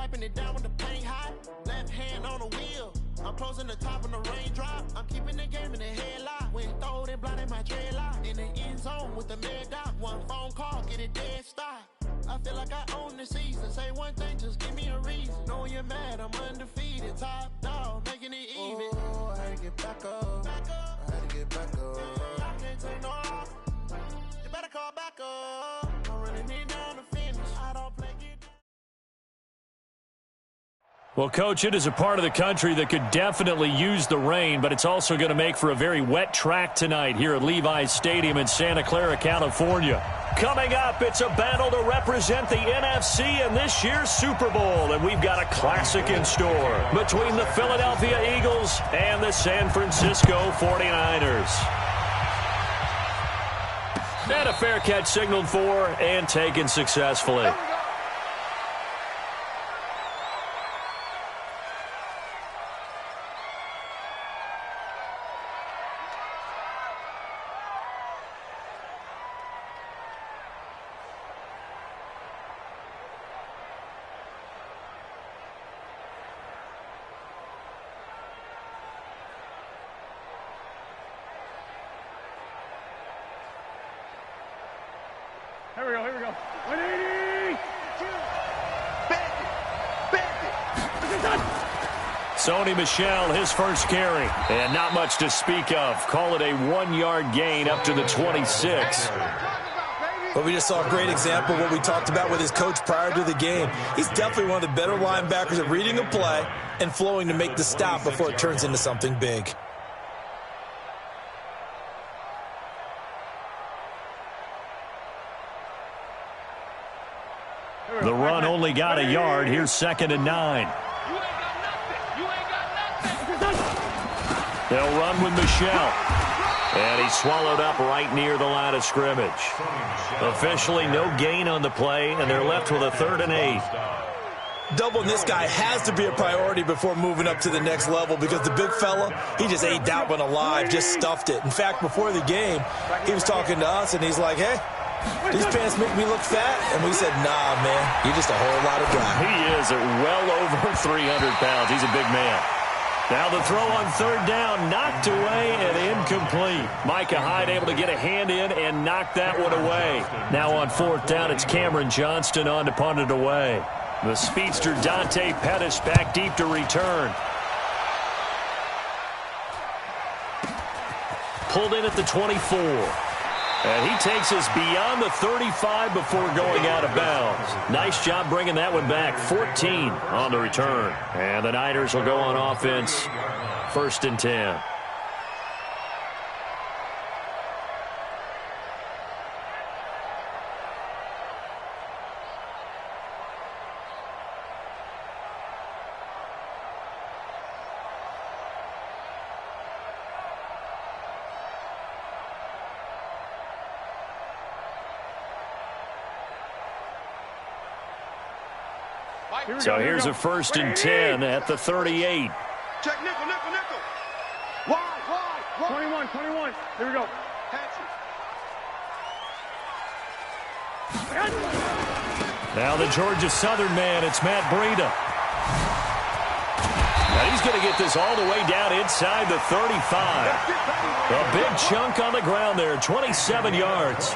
wiping it down when the paint hot. Left hand on the wheel. I'm closing the top of the raindrop. I'm keeping the game in the headlock. When throwed and blinded my dreadlock. In the end zone with the mad dot. One phone call, get it dead stop. I feel like I own the season. Say one thing, just give me a reason. Knowing you're mad, I'm undefeated. Top dog, making it even. Oh, I had to get back up. I had to get back up. I can't take no off. You better call back up. I'm running it down to finish. I don't play it. Well, Coach, it is a part of the country that could definitely use the rain, but it's also going to make for a very wet track tonight here at Levi's Stadium in Santa Clara, California. Coming up, it's a battle to represent the NFC in this year's Super Bowl, and we've got a classic in store between the Philadelphia Eagles and the San Francisco 49ers. And a fair catch signaled for and taken successfully. Here we go. 180! Sony Michel, his first carry. And not much to speak of. Call it a 1-yard gain up to the 26. But we just saw a great example of what we talked about with his coach prior to the game. He's definitely one of the better linebackers at reading a play and flowing to make the stop before it turns into something big. The run only got a yard. Here's 2nd and 9. They'll run with Michel. And he's swallowed up right near the line of scrimmage. Officially no gain on the play, and they're left with a 3rd and 8. Doubling this guy has to be a priority before moving up to the next level because the big fella, he just ate that one alive, just stuffed it. In fact, before the game, he was talking to us, and he's like, hey, these pants make me look fat. And we said, nah, man, you're just a whole lot of guy. He is at well over 300 pounds. He's a big man. Now the throw on 3rd down, knocked away and incomplete. Micah Hyde able to get a hand in and knock that one away. Now on 4th down, it's Cameron Johnston on to punt it away. The speedster Dante Pettis back deep to return. Pulled in at the 24. And he takes us beyond the 35 before going out of bounds. Nice job bringing that one back. 14 on the return. And the Niners will go on offense. 1st and 10. So here's a 1st and 10 at the 38. Check nickel. Wide. 21. Here we go. Now the Georgia Southern man, it's Matt Breida. Now he's going to get this all the way down inside the 35. A big chunk on the ground there, 27 yards.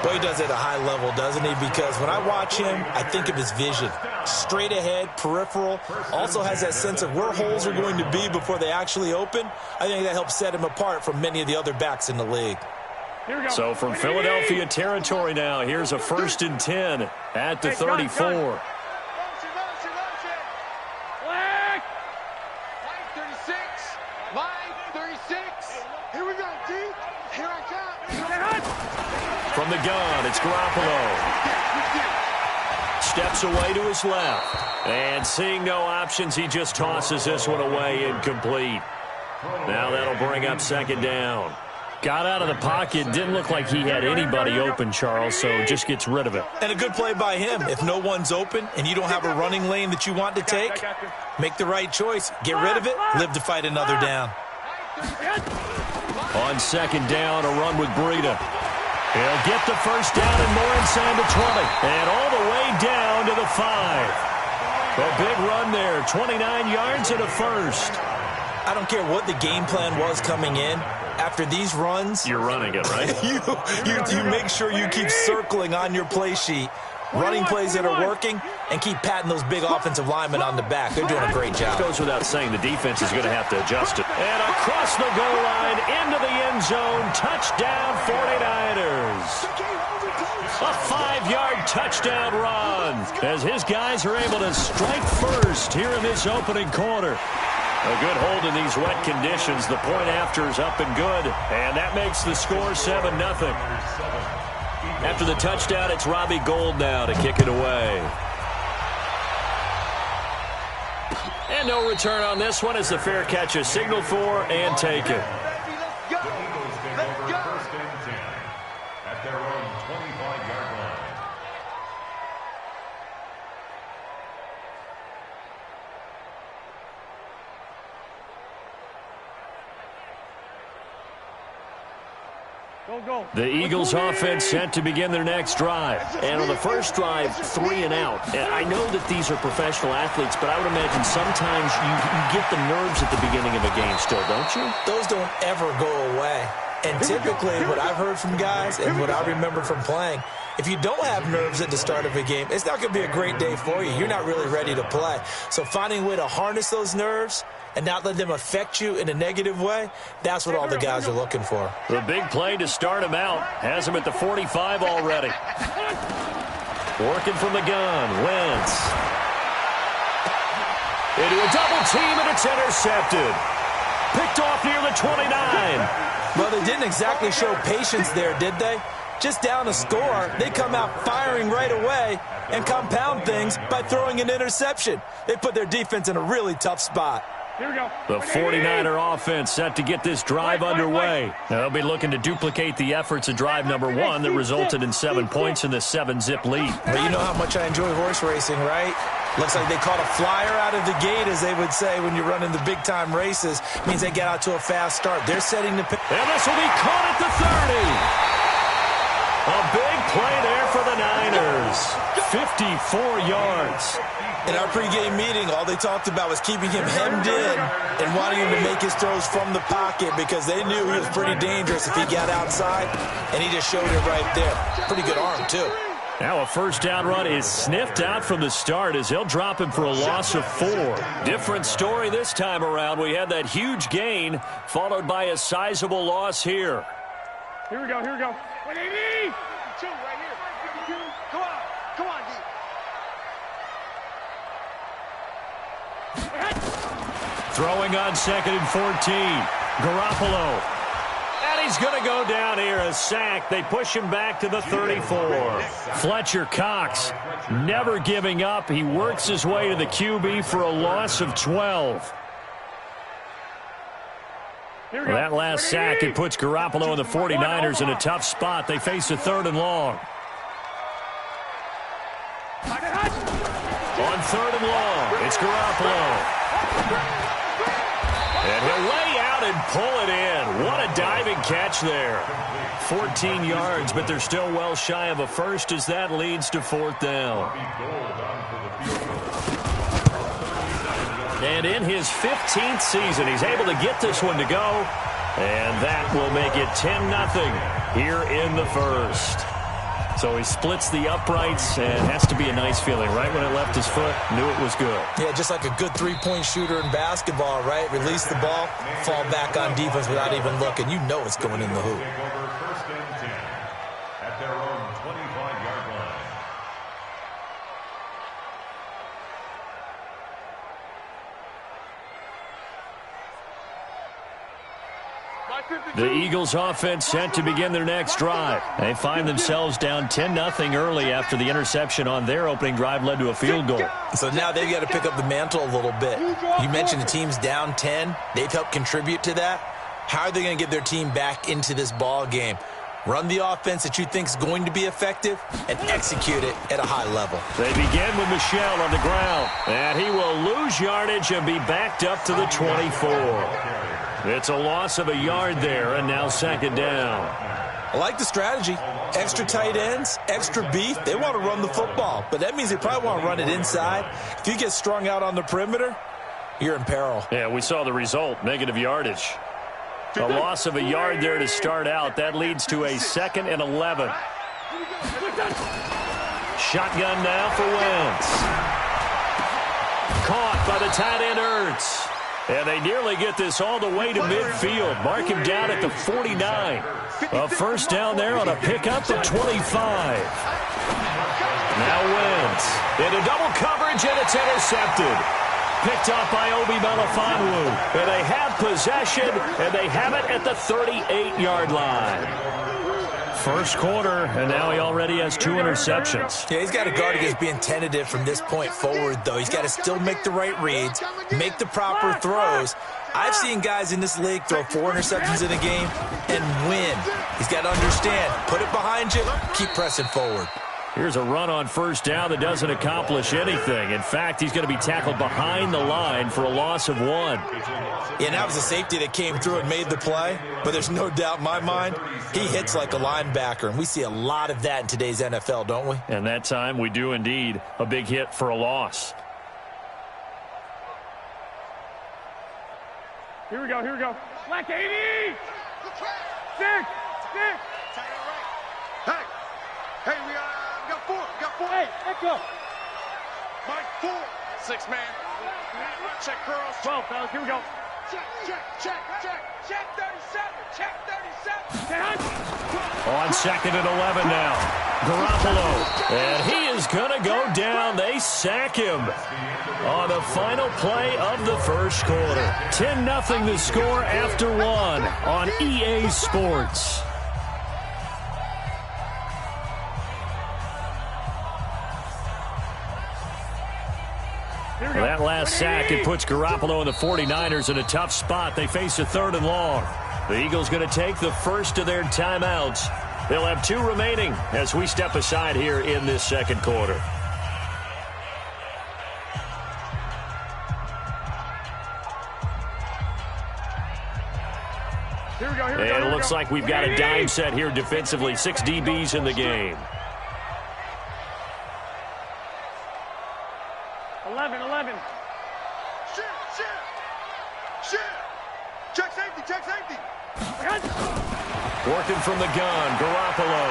Well, he does it at a high level, doesn't he? Because when I watch him, I think of his vision. Straight ahead, peripheral. Also has that sense of where holes are going to be before they actually open. I think that helps set him apart from many of the other backs in the league. So from Philadelphia territory now, here's a 1st and 10 at the 34. From the gun, it's Garoppolo. Steps away to his left. And seeing no options, he just tosses this one away incomplete. Now that'll bring up 2nd down. Got out of the pocket. Didn't look like he had anybody open, Charles, so just gets rid of it. And a good play by him. If no one's open and you don't have a running lane that you want to take, make the right choice. Get rid of it. Live to fight another down. On 2nd down, a run with Breida. He'll get the 1st down and more inside the 20. And all the way down to the 5. A big run there, 29 yards and a first. I don't care what the game plan was coming in. After these runs, you're running it, right? you make sure you keep circling on your play sheet, running plays that are working, and keep patting those big offensive linemen on the back. They're doing a great job. Goes without saying, the defense is going to have to adjust it. And across the goal line, into the end zone, touchdown 49ers. A 5-yard touchdown run as his guys are able to strike first here in this opening quarter. A good hold in these wet conditions. The point after is up and good, and that makes the score 7-0. After the touchdown, it's Robbie Gould now to kick it away. And no return on this one as the fair catch is signaled for and taken. The Eagles offense set to begin their next drive. And on the first drive, 3 and out. And I know that these are professional athletes, but I would imagine sometimes you get the nerves at the beginning of a game still, don't you? Those don't ever go away. And typically what I've heard from guys and what I remember from playing, if you don't have nerves at the start of a game, it's not going to be a great day for you. You're not really ready to play. So finding a way to harness those nerves and not let them affect you in a negative way, that's what all the guys are looking for. The big play to start him out has him at the 45 already. Working from the gun, Wentz. Into a double team, and it's intercepted. Picked off near the 29. Well, they didn't exactly show patience there, did they? Just down a score, they come out firing right away and compound things by throwing an interception. They put their defense in a really tough spot. Here we go. The 49er offense set to get this drive underway. They'll be looking to duplicate the efforts of drive number 1 that resulted in 7 points in the 7-zip lead. But you know how much I enjoy horse racing, right? Looks like they caught a flyer out of the gate, as they would say when you're running the big-time races. Means they get out to a fast start. They're setting the... And this will be caught at the 30. A big play there for the Niners. 54 yards. In our pregame meeting, all they talked about was keeping him hemmed in and wanting him to make his throws from the pocket because they knew he was pretty dangerous if he got outside, and he just showed it right there. Pretty good arm, too. Now a first down run is sniffed out from the start as he'll drop him for a loss of 4. Different story this time around. We had that huge gain followed by a sizable loss here. Here we go, here we go. 180! 2 right here. Come on, come on, D. Throwing on 2nd and 14. Garoppolo. And he's going to go down here, a sack. They push him back to the 34. Fletcher Cox never giving up. He works his way to the QB for a loss of 12. That last sack, it puts Garoppolo and the 49ers in a tough spot. They face a 3rd and long. On 3rd and long, it's Garoppolo. And he'll lay out and pull it in. What a diving catch there. 14 yards, but they're still well shy of a first as that leads to 4th down. And in his 15th season, he's able to get this one to go. And that will make it 10-0 here in the first. So he splits the uprights, and it has to be a nice feeling. Right when it left his foot, knew it was good. Yeah, just like a good three-point shooter in basketball, right? Release the ball, fall back on defense without even looking. You know it's going in the hoop. At their own 25-yard line. The Eagles offense set to begin their next drive. They find themselves down 10-0 early after the interception on their opening drive led to a field goal. So now they've got to pick up the mantle a little bit. You mentioned the team's down 10. They've helped contribute to that. How are they going to get their team back into this ball game? Run the offense that you think is going to be effective and execute it at a high level. They begin with Michel on the ground. And he will lose yardage and be backed up to the 24. It's a loss of a yard there, and now 2nd down. I like the strategy. Extra tight ends, extra beef. They want to run the football, but that means they probably want to run it inside. If you get strung out on the perimeter, you're in peril. Yeah, we saw the result, negative yardage. A loss of a yard there to start out. That leads to a 2nd and 11. Shotgun now for Wentz. Caught by the tight end Ertz. And they nearly get this all the way to midfield. Mark him down at the 49. A first down there on a pickup at 25. Now Wentz into double coverage, and it's intercepted. Picked off by Obi Melifonwu. And they have possession, and they have it at the 38-yard line. First quarter, and now he already has 2 interceptions. Yeah, he's got to guard against being tentative from this point forward, though. He's got to still make the right reads, make the proper throws. I've seen guys in this league throw 4 interceptions in a game and win. He's got to understand, put it behind you, keep pressing forward. Here's a run on first down that doesn't accomplish anything. In fact, he's going to be tackled behind the line for a loss of 1. Yeah, and that was a safety that came through and made the play. But there's no doubt in my mind, he hits like a linebacker. And we see a lot of that in today's NFL, don't we? And that time, we do indeed. A big hit for a loss. Here we go, here we go. Black 80! 6! Hey, we got 4. Hey, let's go. Mike, 4. 6 man. Check curls. 12, fellas, here we go. Check 37. On 2nd and 11 now. Garoppolo. And he is going to go down. They sack him on the final play of the first quarter. 10-0 the score after 1 on EA Sports. That last sack, it puts Garoppolo and the 49ers in a tough spot. They face a 3rd and long. The Eagles going to take the first of their timeouts. They'll have 2 remaining as we step aside here in this second quarter. And it looks like we've got a dime set here defensively. 6 DBs in the game. 11. Shit. Check safety. Working from the gun, Garoppolo.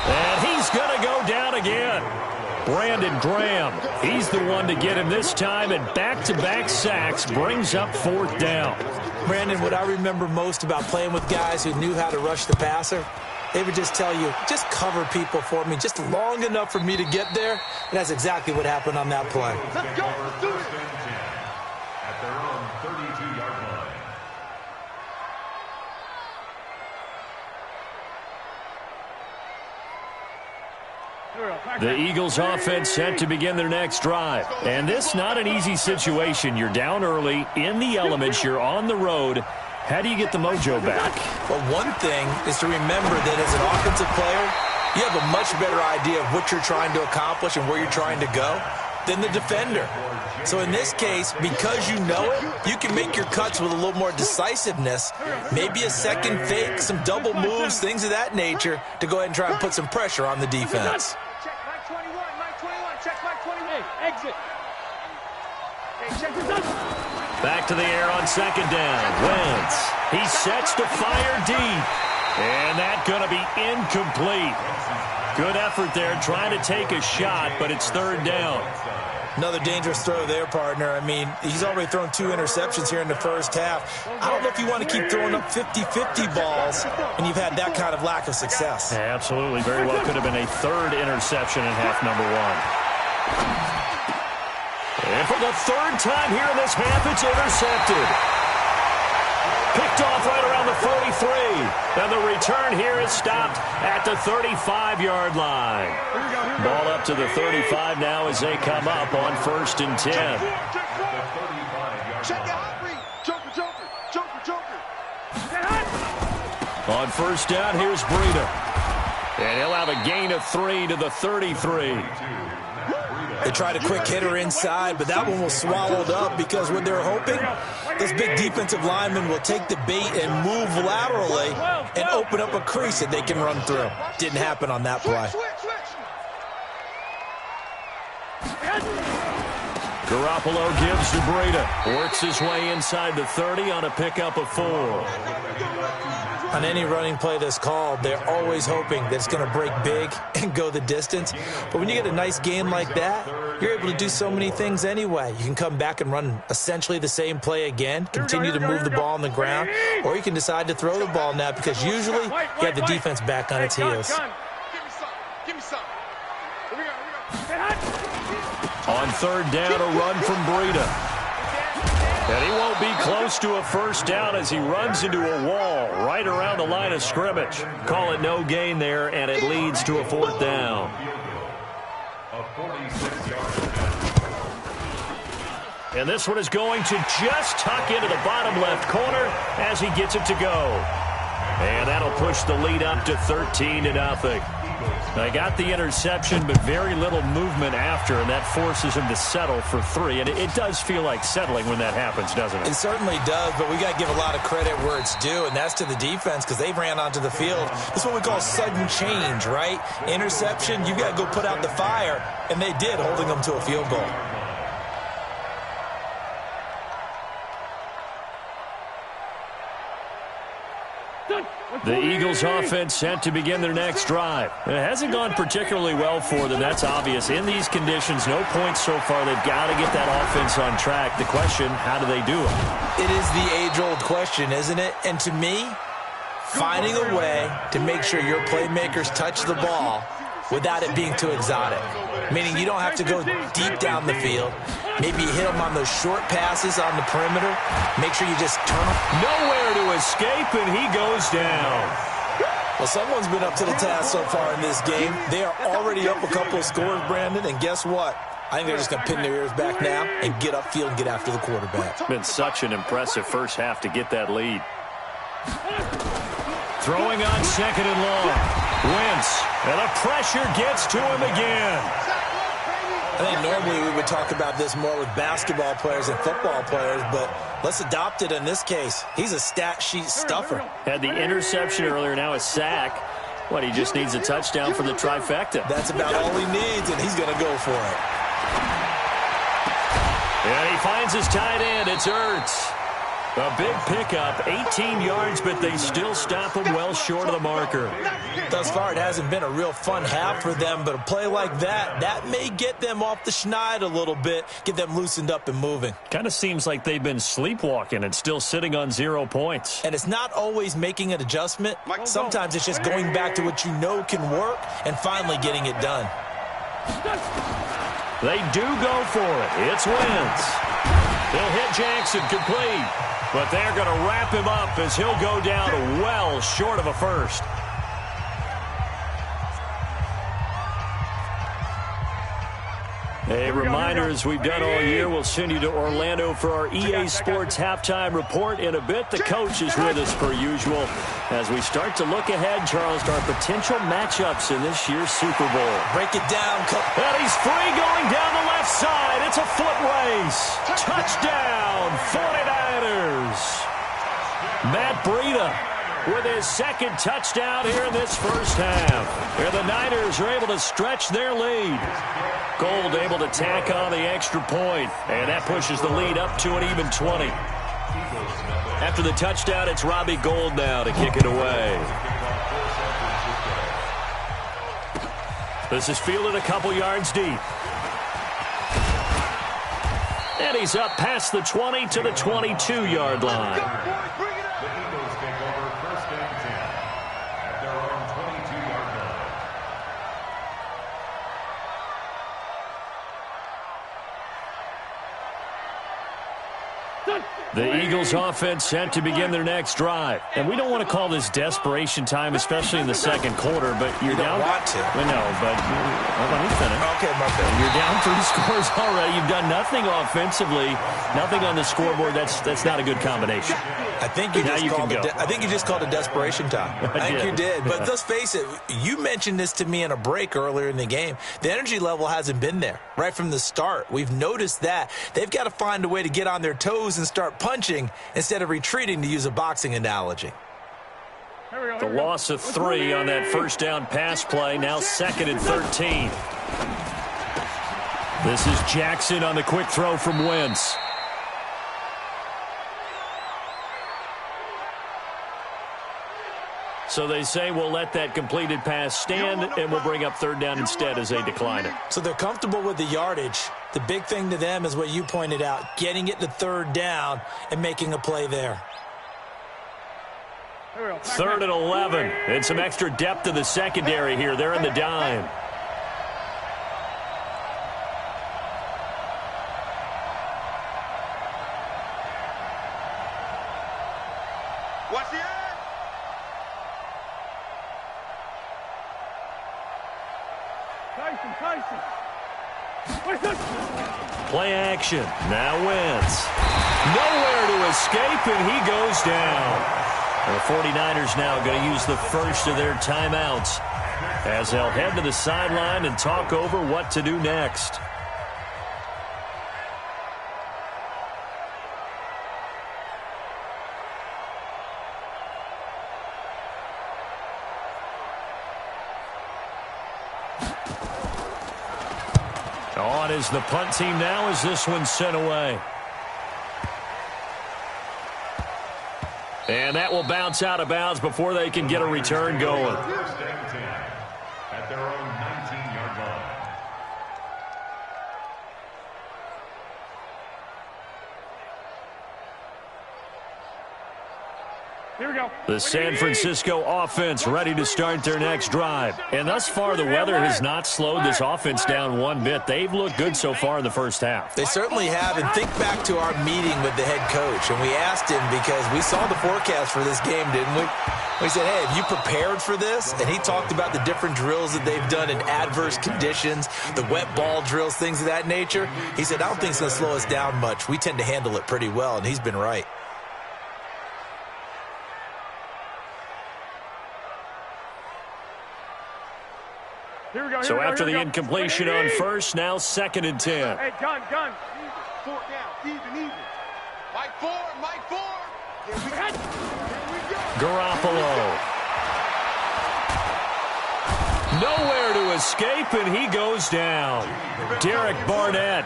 And he's going to go down again. Brandon Graham, he's the one to get him this time, and back-to-back sacks brings up 4th down. Brandon, what I remember most about playing with guys who knew how to rush the passer, they would just tell you, just cover people for me just long enough for me to get there. And that's exactly what happened on that play. Let's go. Let's do it. At their own 32-yard line. The Eagles offense set to begin their next drive. And this not an easy situation. You're down early, in the elements, you're on the road. How do you get the mojo back? Well, one thing is to remember that as an offensive player, you have a much better idea of what you're trying to accomplish and where you're trying to go than the defender. So in this case, because you know it, you can make your cuts with a little more decisiveness, maybe a second fake, some double moves, things of that nature, to go ahead and try and put some pressure on the defense. Check Mike 21. Check Mike 28. Exit. Hey, check this out. Back to the air on 2nd down. Wentz. He sets to fire deep. And that's going to be incomplete. Good effort there trying to take a shot, but it's 3rd down. Another dangerous throw there, partner. I mean, he's already thrown 2 interceptions here in the first half. I don't know if you want to keep throwing up 50-50 balls when you've had that kind of lack of success. Yeah, absolutely. Very well could have been a 3rd interception in half number 1. And for the 3rd time here in this half, it's intercepted. Picked off right around the 43. And the return here is stopped at the 35-yard line. Ball up to the 35 now as they come up on 1st and 10. On 1st down, here's Breida. And he'll have a gain of 3 to the 33. They tried a quick hitter inside, but that one was swallowed up because what they were hoping, Those big defensive linemen will take the bait and move laterally and open up a crease that they can run through. Didn't happen on that play. Garoppolo gives to Breida. Works his way inside the 30 on a pickup of 4. On any running play that's called, they're always hoping that it's going to break big and go the distance. But when you get a nice gain like that, you're able to do so many things anyway. You can come back and run essentially the same play again, continue to move the ball on the ground, or you can decide to throw the ball now because usually you have the defense back on its heels. Give me some. Here we go. On third down, a run from Breida. And he won't be close to a first down as he runs into a wall right around the line of scrimmage. Call it no gain there, and it leads to a 4th down. And this one is going to just tuck into the bottom left corner as he gets it to go. And that'll push the lead up to 13-0. They got the interception, but very little movement after, and that forces him to settle for 3. And it does feel like settling when that happens, doesn't it? It certainly does, but we got to give a lot of credit where it's due, and that's to the defense because they ran onto the field. This is what we call sudden change, right? Interception, you got to go put out the fire, and they did, holding them to a field goal. The Eagles offense set to begin their next drive. It hasn't gone particularly well for them, that's obvious. In these conditions, no points so far. They've got to get that offense on track. The question, how do they do it? It is the age-old question, isn't it? And to me, finding a way to make sure your playmakers touch the ball without it being too exotic. Meaning you don't have to go deep down the field. Maybe you hit them on those short passes on the perimeter. Make sure you just turn them. Nowhere to escape, and he goes down. Well, someone's been up to the task so far in this game. They are already up a couple of scores, Brandon, and guess what? I think they're just going to pin their ears back now and get upfield and get after the quarterback. It's been such an impressive first half to get that lead. Throwing on 2nd and long. Wentz, and the pressure gets to him again. I think normally we would talk about this more with basketball players and football players, but let's adopt it in this case. He's a stat sheet stuffer. Had the interception earlier, now a sack. What, he just needs a touchdown for the trifecta. That's about all he needs, and he's going to go for it. And he finds his tight end. It's Ertz. A big pickup, 18 yards, but they still stop him well short of the marker. Thus far, it hasn't been a real fun half for them, but a play like that may get them off the schneid a little bit, get them loosened up and moving. Kind of seems like they've been sleepwalking and still sitting on 0 points. And it's not always making an adjustment. Sometimes it's just going back to what you know can work and finally getting it done. They do go for it. It's Wentz. He'll hit Jackson complete. But they're going to wrap him up as he'll go down well short of a first. A reminder, as we've done all year, we'll send you to Orlando for our EA Sports halftime report. In a bit, the coach is with us per usual as we start to look ahead, Charles, to our potential matchups in this year's Super Bowl. Break it down. And he's free going down the left side. It's a foot race. Touchdown, 49ers. Matt Breida with his 2nd touchdown here in this first half. And the Niners are able to stretch their lead. Gold able to tack on the extra point, and that pushes the lead up to an even 20. After the touchdown, it's Robbie Gould now to kick it away. This is fielded a couple yards deep. And he's up past the 20 to the 22-yard line. The Eagles offense set to begin their next drive. And we don't want to call this desperation time, especially in the second quarter, but you're down. Want to. I know, but let me finish. Okay, my bad. You're down 3 scores already. You've done nothing offensively, nothing on the scoreboard. That's not a good combination. I think you just called it desperation time. I think you did. But let's face it, you mentioned this to me in a break earlier in the game. The energy level hasn't been there right from the start. We've noticed that. They've got to find a way to get on their toes and start punching instead of retreating, to use a boxing analogy. The loss of 3 on that first down pass play, now 2nd and 13. This is Jackson on the quick throw from Wentz. So they say we'll let that completed pass stand, and we'll bring up 3rd down instead as they decline it. So they're comfortable with the yardage. The big thing to them is what you pointed out, getting it to 3rd down and making a play there. 3rd and 11, and some extra depth to the secondary here. They're in the dime. Watch the end. Play action. Now Wentz. Nowhere to escape, and he goes down. The 49ers now going to use the first of their timeouts as they'll head to the sideline and talk over what to do next. On is the punt team now as this one's sent away. And that will bounce out of bounds before they can get a return going. First and 10 at their own 19-yard line. Here we go. The San Francisco offense ready to start their next drive. And thus far, the weather has not slowed this offense down one bit. They've looked good so far in the first half. They certainly have. And think back to our meeting with the head coach. And we asked him, because we saw the forecast for this game, didn't we? We said, hey, have you prepared for this? And he talked about the different drills that they've done in adverse conditions, the wet ball drills, things of that nature. He said, I don't think it's going to slow us down much. We tend to handle it pretty well, and he's been right. So after the incompletion on first, now 2nd and 10. Hey, gun. 4th down, even. Mike Ford. Here we go. Garoppolo. Nowhere to escape, and he goes down. Derek Barnett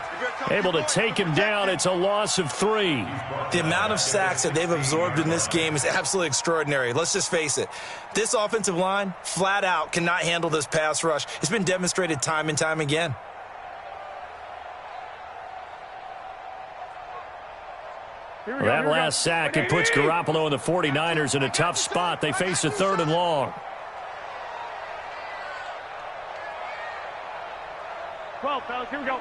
able to take him down. It's a loss of 3. The amount of sacks that they've absorbed in this game is absolutely extraordinary. Let's just face it. This offensive line, flat out, cannot handle this pass rush. It's been demonstrated time and time again. That last sack, it puts Garoppolo and the 49ers in a tough spot. They face a 3rd and long. 12, fellas, here we go.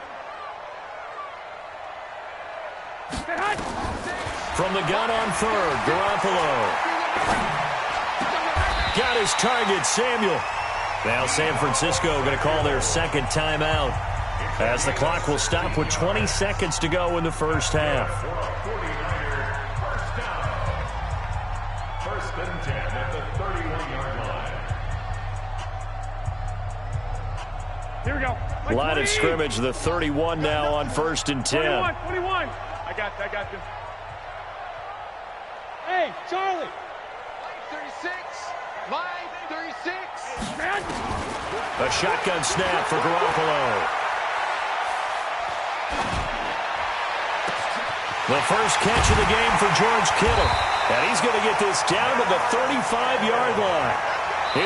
From the gun on 3rd, Garoppolo. Got his target, Samuel. Now San Francisco going to call their 2nd timeout as the clock will stop with 20 seconds to go in the first half. First and 10 at the 31-yard line. Here we go. Line of scrimmage, the 31 now on 1st and 10. 21. I got you. Hey, Charlie. 36. Line 36. A shotgun snap for Garoppolo. The first catch of the game for George Kittle. And he's going to get this down to the 35-yard line.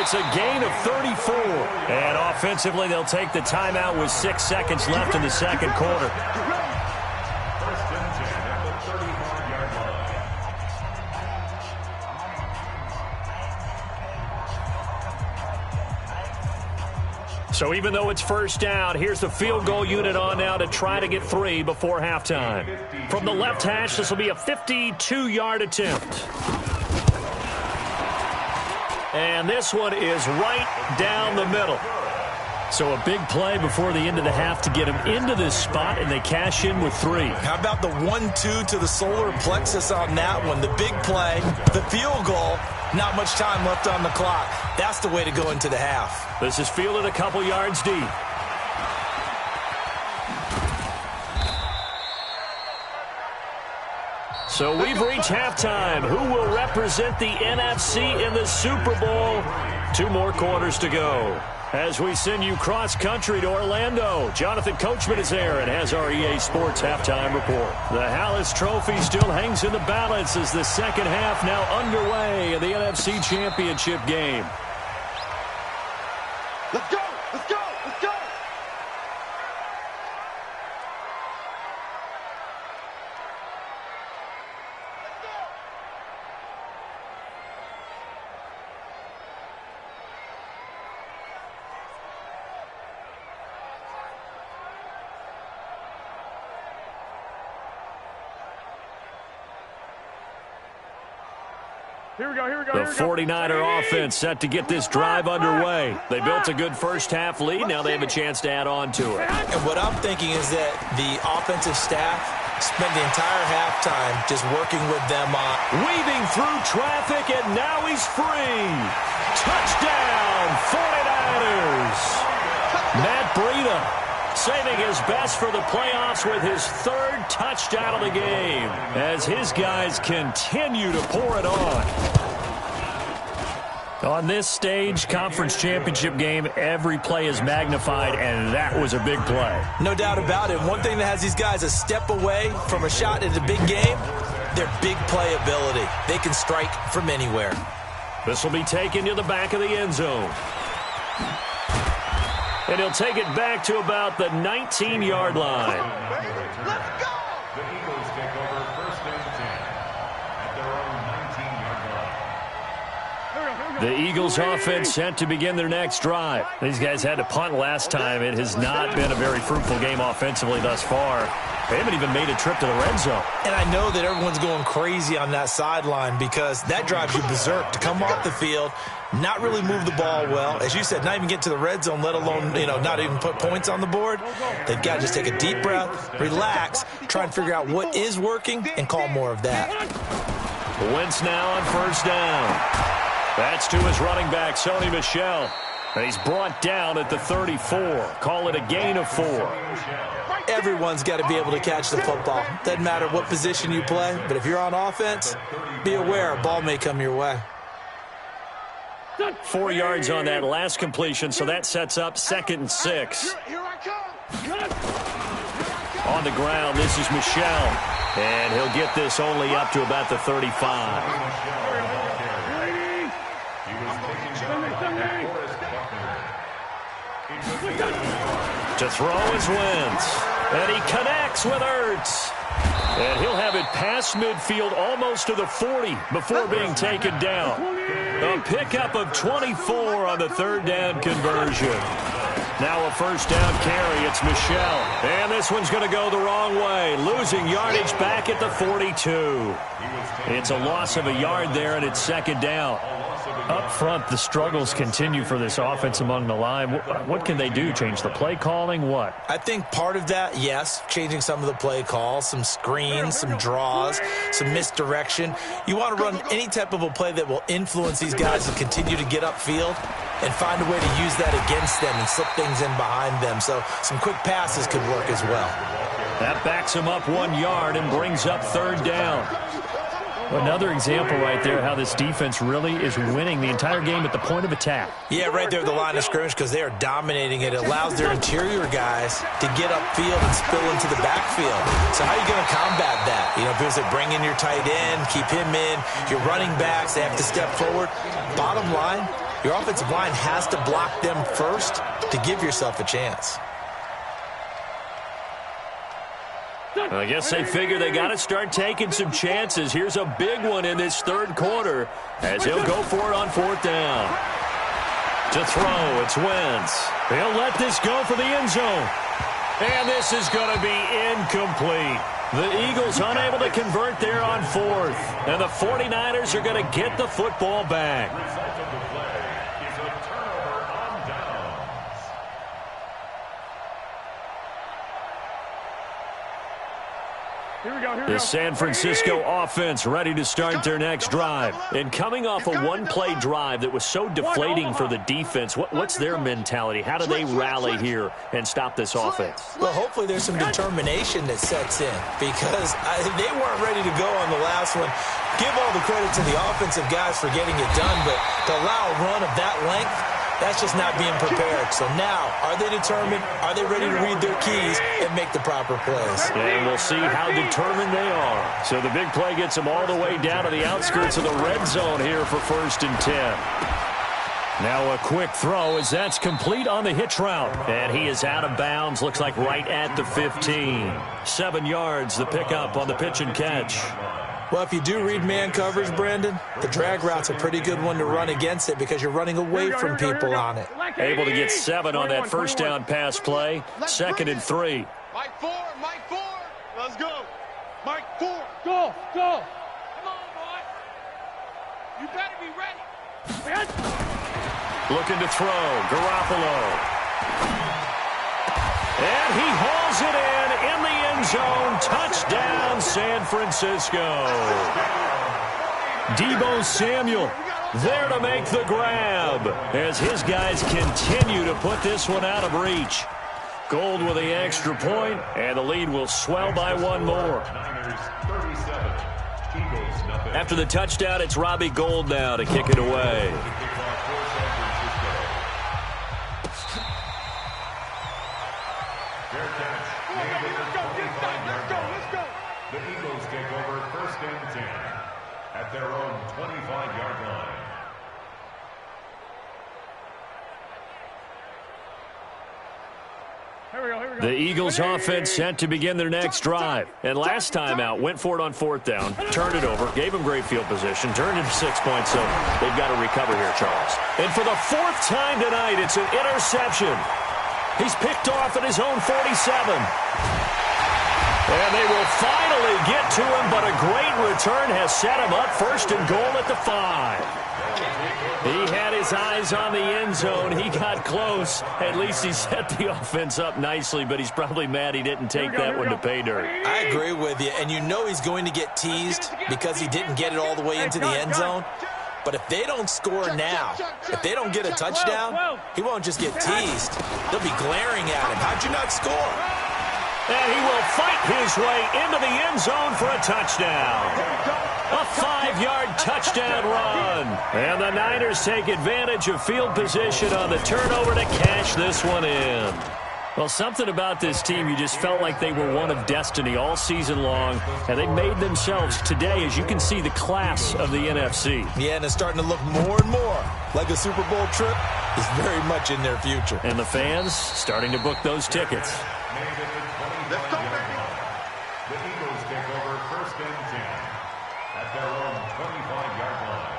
It's a gain of 34. And offensively, they'll take the timeout with 6 seconds left in the second quarter. First and 10 at the 35-yard line. So even though it's first down, here's the field goal unit on now to try to get 3 before halftime. From the left hash, this will be a 52-yard attempt. And this one is right down the middle. So a big play before the end of the half to get him into this spot, and they cash in with 3. How about the 1-2 to the solar plexus on that one? The big play, the field goal, not much time left on the clock. That's the way to go into the half. This is fielded a couple yards deep. So we've reached halftime. Who will represent the NFC in the Super Bowl? 2 more quarters to go. As we send you cross-country to Orlando, Jonathan Coachman is there and has our EA Sports halftime report. The Hallis Trophy still hangs in the balance as the second half now underway in the NFC Championship game. Let's go! Let's go! Let's go! The 49er offense set to get this drive underway. They built a good first-half lead. Now they have a chance to add on to it. And what I'm thinking is that the offensive staff spent the entire halftime just working with them on. Weaving through traffic, and now he's free. Touchdown, 49ers. Matt Breida saving his best for the playoffs with his 3rd touchdown of the game as his guys continue to pour it on. On this stage, conference championship game, every play is magnified, and that was a big play. No doubt about it. One thing that has these guys a step away from a shot at a big game, their big play ability. They can strike from anywhere. This will be taken to the back of the end zone. And he'll take it back to about the 19-yard line. Let's go! The Eagles take over 1st and 10 at their own 19-yard line. The Eagles offense set to begin their next drive. These guys had to punt last time. It has not been a very fruitful game offensively thus far. They haven't even made a trip to the red zone. And I know that everyone's going crazy on that sideline because that drives you berserk to come off the field, not really move the ball well. As you said, not even get to the red zone, let alone, not even put points on the board. They've got to just take a deep breath, relax, try and figure out what is working, and call more of that. Wentz now on 1st down. That's to his running back, Sony Michel. And he's brought down at the 34. Call it a gain of 4. Everyone's got to be able to catch the football. Doesn't matter what position you play, but if you're on offense, be aware a ball may come your way. 4 yards on that last completion, so that sets up 2nd and 6. Here I come! On the ground, this is Michel. And he'll get this only up to about the 35. To throw is Wentz. And he connects with Ertz. And he'll have it past midfield almost to the 40 before being taken down. A pickup of 24 on the 3rd down conversion. Now a 1st down carry. It's Michel. And this one's going to go the wrong way. Losing yardage back at the 42. It's a loss of a yard there, and it's 2nd down. Up front, the struggles continue for this offense among the line. What can they do? Change the play calling? What? I think part of that, yes, changing some of the play calls, some screens, some draws, some misdirection. You want to run any type of a play that will influence these guys and continue to get upfield and find a way to use that against them and slip things in behind them. So some quick passes could work as well. That backs him up 1 yard and brings up 3rd down. Another example right there how this defense really is winning the entire game at the point of attack. Yeah, right there at the line of scrimmage because they are dominating it. It allows their interior guys to get upfield and spill into the backfield. So how are you going to combat that? People say bring in your tight end, keep him in. Your running backs, they have to step forward. Bottom line, your offensive line has to block them first to give yourself a chance. I guess they figure they got to start taking some chances. Here's a big one in this 3rd quarter as he'll go for it on 4th down. To throw, it's Wentz. He'll let this go for the end zone. And this is going to be incomplete. The Eagles unable to convert there on 4th. And the 49ers are going to get the football back. The San Francisco offense ready to start their next drive. And coming off a one-play drive that was so deflating for the defense, what's their mentality? How do they rally here and stop this offense? Well, hopefully there's some determination that sets in because they weren't ready to go on the last one. Give all the credit to the offensive guys for getting it done, but to allow a run of that length, that's just not being prepared. So now, are they determined? Are they ready to read their keys and make the proper plays? And we'll see how determined they are. So the big play gets them all the way down to the outskirts of the red zone here for 1st and 10. Now a quick throw as that's complete on the hitch route. And he is out of bounds, looks like right at the 15. 7 yards, the pickup on the pitch and catch. Well, if you do read man coverage, Brandon, the drag route's a pretty good one to run against it because you're running away from people on it. Able to get 7 on that first down pass play. 2nd and 3. Mike 4, Mike 4. Let's go. Mike 4. Go. Come on, boy. You better be ready. Looking to throw. Garoppolo. And he hauls it in the end zone. Touchdown, San Francisco. Deebo Samuel there to make the grab as his guys continue to put this one out of reach. Gold with the extra point, and the lead will swell by 1 more. After the touchdown, it's Robbie Gould now to kick it away. The Eagles take over 1st and 10 at their own 25-yard line. The Eagles offense set to begin their next drive. And last time out, went for it on 4th down, turned it over, gave them great field position, turned it to 6 points, so they've got to recover here, Charles. And for the 4th time tonight, it's an interception. He's picked off at his own 47. And they will finally get to him, but a great return has set him up 1st and goal at the 5. He had his eyes on the end zone. He got close. At least he set the offense up nicely, but he's probably mad he didn't take that one to pay dirt. I agree with you, and you know he's going to get teased because he didn't get it all the way into the end zone. But if they don't score now, if they don't get a touchdown, he won't just get teased. They'll be glaring at him. How'd you not score? And he will fight his way into the end zone for a touchdown. A 5-yard touchdown run. And the Niners take advantage of field position on the turnover to cash this one in. Well, something about this team, you just felt like they were one of destiny all season long, and they made themselves today, as you can see, the class of the NFC. Yeah, and it's starting to look more and more like a Super Bowl trip is very much in their future. And the fans starting to book those tickets. Let's go, baby. The Eagles take over 1st and 10 at their own 25-yard line.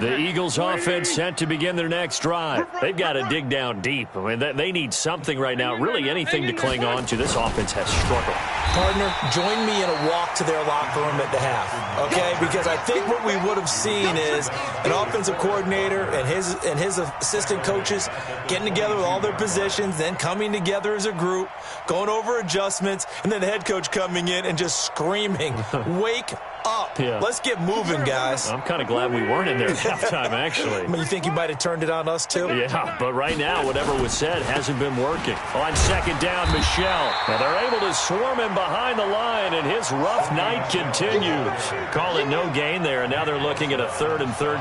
The Eagles offense set to begin their next drive. They've got to dig down deep. I mean, they need something right now, really anything to cling on to. This offense has struggled. Partner, join me in a walk to their locker room at the half, okay? Because I think what we would have seen is an offensive coordinator and his assistant coaches getting together with all their positions, then coming together as a group, going over adjustments, and then the head coach coming in and just screaming, wake up. Yeah. Let's get moving, guys. I'm kind of glad we weren't in there at halftime, actually. I mean, you think you might have turned it on us, too? Yeah, but right now, whatever was said hasn't been working. On 2nd down, Michel. And they're able to swarm him behind the line, and his rough night continues. Call it no gain there, and now they're looking at a 3rd and 13. No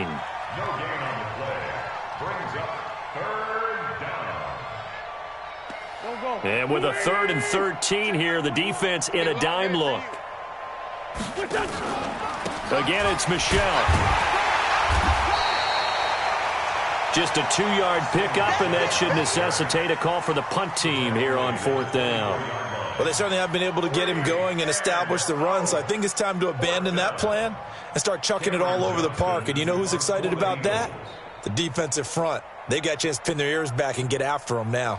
gain on the play. Brings up 3rd down. And with a 3rd and 13 here, the defense in a dime look. Again, it's Michel. Just a 2-yard pickup, and that should necessitate a call for the punt team here on 4th down. Well, they certainly have been able to get him going and establish the run, so I think it's time to abandon that plan and start chucking it all over the park. And you know who's excited about that? The defensive front. They got a chance to pin their ears back and get after them now.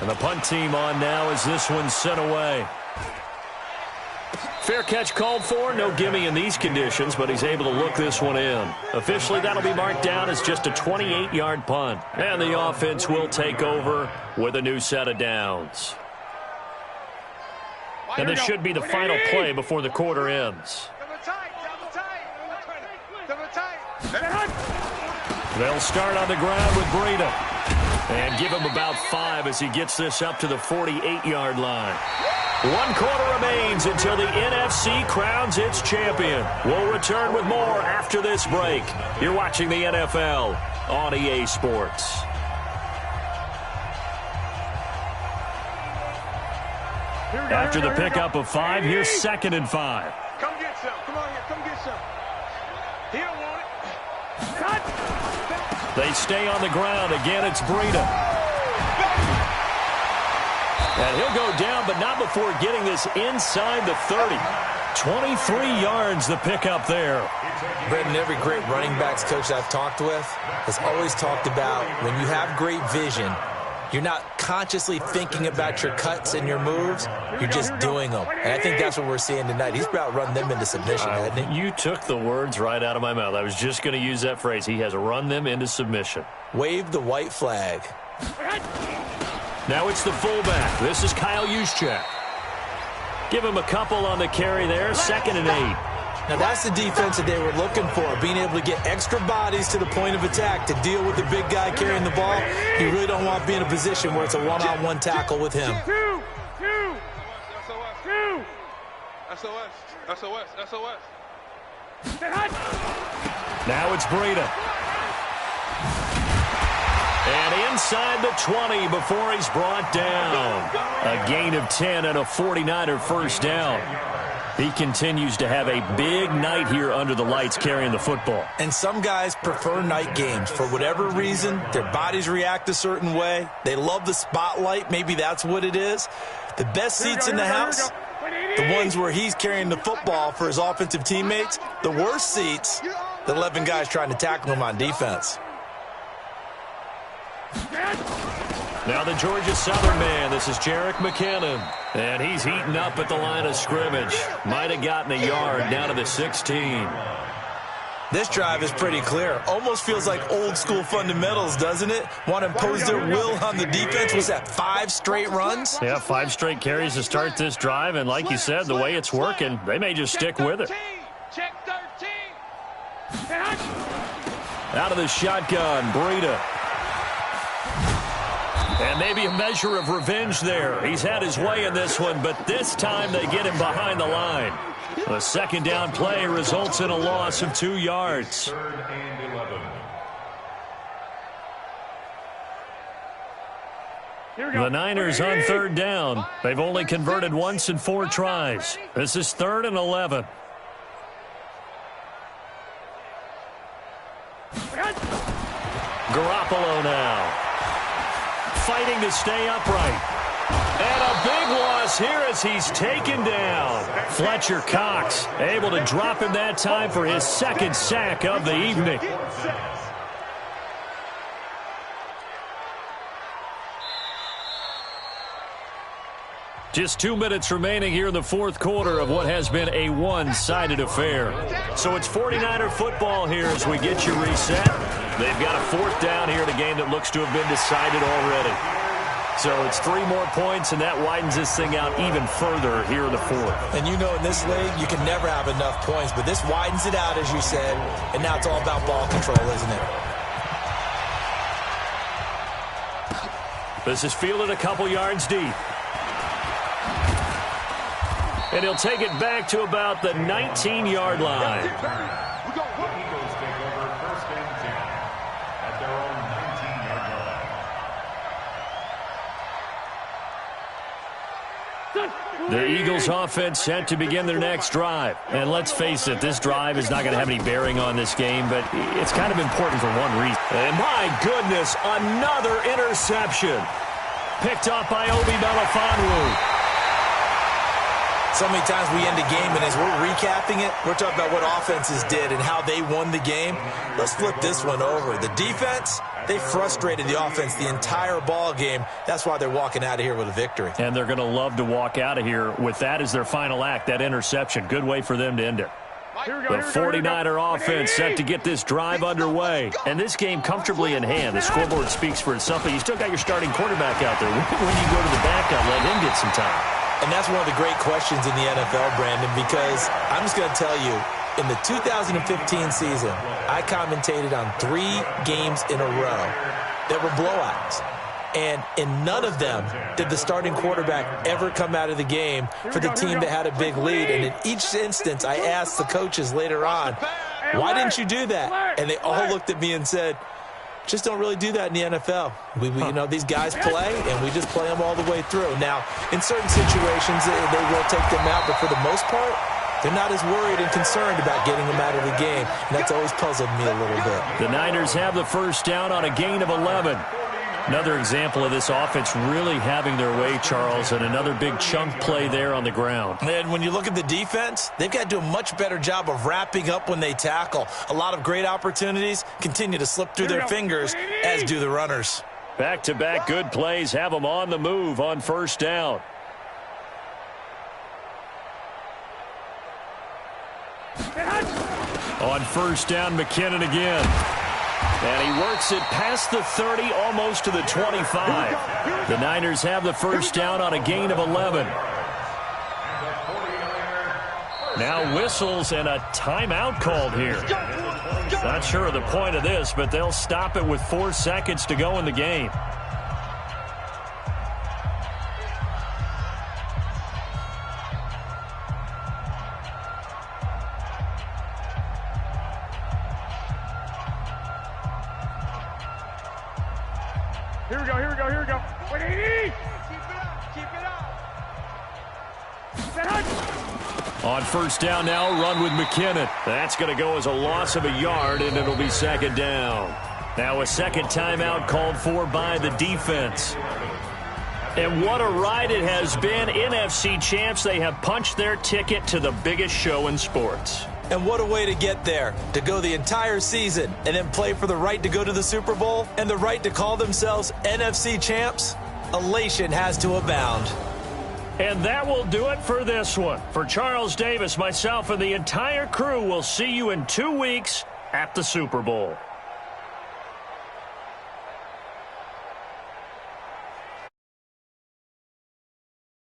And the punt team on now as this one's sent away. Fair catch called for. No gimme in these conditions, but he's able to look this one in. Officially, that'll be marked down as just a 28-yard punt. And the offense will take over with a new set of downs. And this should be the final play before the quarter ends. They'll start on the ground with Breida. And give him about 5 as he gets this up to the 48-yard line. 1 quarter remains until the NFC crowns its champion. We'll return with more after this break. You're watching the NFL on EA Sports. After the pickup of 5, here's 2nd and 5. Come get some. Come on here. Come get some. He don't want it. Cut. They stay on the ground. Again, it's Breida. And he'll go down, but not before getting this inside the 30. 23 yards the pickup there. Brendan, every great running backs coach I've talked with has always talked about when you have great vision, you're not consciously thinking about your cuts and your moves. You're just doing them. And I think that's what we're seeing tonight. He's about run them into submission, hasn't he? You took the words right out of my mouth. I was just going to use that phrase. He has run them into submission. Wave the white flag. Now it's the fullback. This is Kyle Juszczyk. Give him a couple on the carry there. 2nd and 8. Now that's the defense that they were looking for, being able to get extra bodies to the point of attack to deal with the big guy carrying the ball. You really don't want to be in a position where it's a one-on-one tackle with him. Two. SOS. Now it's Breida. And inside the 20 before he's brought down. A gain of 10 and a 49er first down. He continues to have a big night here under the lights carrying the football. And some guys prefer night games. For whatever reason, their bodies react a certain way. They love the spotlight. Maybe that's what it is. The best seats in the house, the ones where he's carrying the football for his offensive teammates. The worst seats, the 11 guys trying to tackle him on defense. Now the Georgia Southern man. This is Jerick McKinnon. And he's heating up at the line of scrimmage. Might have gotten a yard down to the 16. This drive is pretty clear. Almost feels like old school fundamentals, doesn't it? Want to impose their will on the defense. Was that 5 straight runs? Yeah, 5 straight carries to start this drive. And like you said, the way it's working, they may just stick with it. Check 13. Out of the shotgun, Breida. And maybe a measure of revenge there. He's had his way in this one, but this time they get him behind the line. The 2nd down play results in a loss of 2 yards. 3rd and 11. The Niners on 3rd down. They've only converted once in 4 tries. This is 3rd and 11. Garoppolo now. Fighting to stay upright. And a big loss here as he's taken down. Fletcher Cox able to drop him that time for his 2nd sack of the evening. Just 2 minutes remaining here in the 4th quarter of what has been a one-sided affair. So it's 49er football here as we get you reset. They've got a 4th down here in a game that looks to have been decided already. So it's 3 more points, and that widens this thing out even further here in the 4th. And you know in this league, you can never have enough points, but this widens it out, as you said, and now it's all about ball control, isn't it? This is fielded a couple yards deep. And he'll take it back to about the 19-yard line. The Eagles take over 1st and 10 at their own 19-yard line. The Eagles offense set to begin their next drive. And let's face it, this drive is not going to have any bearing on this game, but it's kind of important for one reason. And my goodness, another interception. Picked up by Obi Melifonwu. So many times we end a game, and as we're recapping it, we're talking about what offenses did and how they won the game. Let's flip this one over. The defense, they frustrated the offense the entire ball game. That's why they're walking out of here with a victory. And they're going to love to walk out of here with that as their final act, that interception. Good way for them to end it. The 49er offense set to get this drive underway. And this game comfortably in hand. The scoreboard speaks for itself, but you still got your starting quarterback out there. When you go to the backup, let him get some time. And that's one of the great questions in the NFL, Brandon, because I'm just going to tell you, in the 2015 season, I commentated on 3 games in a row that were blowouts. And in none of them did the starting quarterback ever come out of the game for the team that had a big lead. And in each instance, I asked the coaches later on, why didn't you do that? And they all looked at me and said, just don't really do that in the NFL. We you know, these guys play, and we just play them all the way through. Now, in certain situations, they will take them out, but for the most part, they're not as worried and concerned about getting them out of the game. And that's always puzzled me a little bit. The Niners have the first down on a gain of 11. Another example of this offense really having their way, Charles, and another big chunk play there on the ground. And when you look at the defense, they've got to do a much better job of wrapping up when they tackle. A lot of great opportunities continue to slip through their fingers, as do the runners. Back-to-back good plays have them on the move on first down. On first down, McKinnon again. And he works it past the 30, almost to the 25. The Niners have the first down on a gain of 11. Now whistles and a timeout called here. Not sure of the point of this, but they'll stop it with 4 seconds to go in the game. Here we go. Wait, keep it up. On first down now, run with McKinnon. That's going to go as a loss of a yard, and it'll be second down. Now a second timeout called for by the defense. And what a ride it has been. NFC champs, they have punched their ticket to the biggest show in sports. And what a way to get there, to go the entire season and then play for the right to go to the Super Bowl and the right to call themselves NFC champs. Elation has to abound. And that will do it for this one. For Charles Davis, myself, and the entire crew, we'll see you in 2 weeks at the Super Bowl.